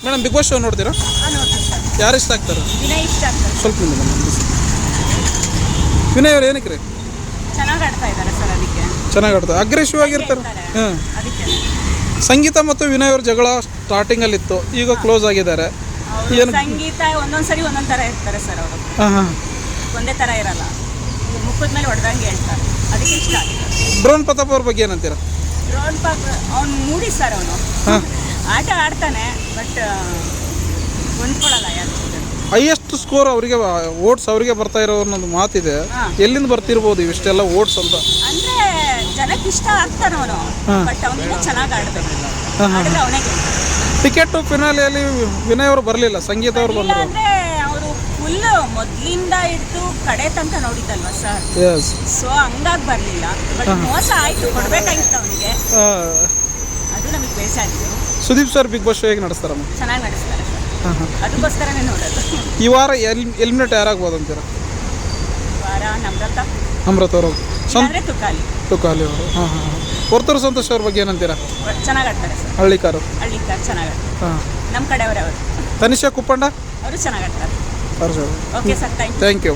Madam big Boss show ನೋಡ್ತೀರಾ? ನೋಡ್ತೀನಿ sir. ಯಾರು ಇಷ್ಟ ಆಗ್ತಾರೆ? ವಿನಯ್ ಇಷ್ಟ ಆಗ್ತಾರೆ. ಸ್ವಲ್ಪ ವಿನಯ್ ಅವ್ರು ಏನಕ್ಕೆ ರೀ? ಚೆನ್ನಾಗಿ ಆಡ್ತಾ ಇದ್ದಾರೆ ಸರ್, ಅದಕ್ಕೆ ಚೆನ್ನಾಗಿ ಆಡ್ತಾರೆ, ಅಗ್ರೆಸಿವ್ ಆಗಿರ್ತಾರೆ. ಹಾಂ. ಅದಕ್ಕೆ ಸಂಗೀತ ಮತ್ತು ವಿನಯ್ ಅವ್ರ ಜಗಳ ಸ್ಟಾರ್ಟಿಂಗಲ್ಲಿತ್ತು, ಈಗ ಕ್ಲೋಸ್ ಆಗಿದ್ದಾರೆ. ಅವರು ಸಂಗೀತ ಒಂದೊಂದ್ಸರಿ ಒಂದೊಂದು ಥರ ಇರ್ತಾರೆ ಸರ್. ಅವರು ಹಾಂ ಹಾಂ ಒಂದೇ ಥರ ಇರಲ್ಲ, ಮುಖದ ಮೇಲೆ ಹೊಡೆದಂಗೆ ಹೇಳ್ತಾರೆ, ಅದಕ್ಕೆ ಇಷ್ಟ ಆಗಿದೆ. ಡ್ರೋನ್ ಪ್ರತಾಪ್ ಅವ್ರ ಬಗ್ಗೆ ಏನಂತೀರಾ? ಡ್ರೋನ್ ಪಾಕ್ ಅವ್ನು ಮೂಡಿ ಸರ್, ಅವನು ಆಟ ಆಡ್ತಾನೆ, ಬಟ್ ಹೊಂದ್ಕೊಳ್ಳಲ್ಲ ಯಾರು. ಹೈಯೆಸ್ಟ್ ಸ್ಕೋರ್ ಅವರಿಗೆ, ಓಟ್ಸ್ ಅವರಿಗೆ ಬರ್ತಾ ಇರೋ ಅನ್ನೋದು ಮಾತಿದೆ. ಎಲ್ಲಿಂದ ಬರ್ತಿರ್ಬೋದು ಇವಿಷ್ಟೆಲ್ಲ ಓಟ್ಸ್ ಅಂತ? ಅಂದರೆ ಜನಕ್ಕೆ ಇಷ್ಟ ಆಗ್ತಾನೆ ಅವನು, ಬಟ್ ಅವನಿಗೆ ಚೆನ್ನಾಗಿ ಆಡ್ಬೇಕು, ಆಡಿದ್ರೆ ಅವನೇ ಟಿಕೆಟ್ ಫಿನಾಲೆಯಲ್ಲಿ ವಿನಯ್ ಅವರು ಬರಲಿಲ್ಲ, ಸಂಗೀತ ಅವರು ಇಲ್ಲ. ಬಂದರು. ಅಂದರೆ ಅವರು ಫುಲ್ ಮೊದಲಿಂದ ಹಿಡಿದು ಕಡೆ ತನಕ ನೋಡಿದ್ದಲ್ವ ಸರ್, ಎಸ್. ಸೊ ಹಂಗಾಗಿ ಬರಲಿಲ್ಲ. ಬಟ್ ಮೋಸ ಆಯಿತು, ಕೊಡಬೇಕಾಗಿತ್ತು ಅವನಿಗೆ, ಅದು ನಮಗೆ ಬೇಜಾರಿದೆ. Sudeep sir Bigg Boss show ಹೇಗೆ ನಡೆಸ್ತಾರಮ್ಮ? ಚೆನ್ನಾಗಿ ನಡೆಸ್ತಾರೆ ಸರ್, ಅದಕ್ಕೋಸ್ಕರನೇ ನೋಡೋದು. ಈ ವಾರ ಎಲಿಮಿನೇಟ್ ಯಾರಾಗ್ಬೋದು ಅಂತೀರಾ? ವಾರ ಅಮೃತ ಅವರು, ಅಂದರೆ ತುಕಾಲಿ ಅವರು. ಹಾಂ ಹಾಂ ಹಾಂ. ವರ್ತೂರು ಸಂತೋಷ್ ಅವ್ರ ಬಗ್ಗೆ ಏನಂತೀರಾ? ಚೆನ್ನಾಗಿ ಆಡ್ತಾರೆ ಸರ್. ಹಳ್ಳಿಕಾರು ಚೆನ್ನಾಗಿ ಆಡ್ತಾರೆ. ಹಾಂ. ನಮ್ಮ ಕಡೆಯವರೇ ಅವರು. ತನಿಷಾ ಕುಪ್ಪಂಡ ಅವರು ಚೆನ್ನಾಗಿ ಆಡ್ತಾರೆ. Sir. Okay sir, thank you.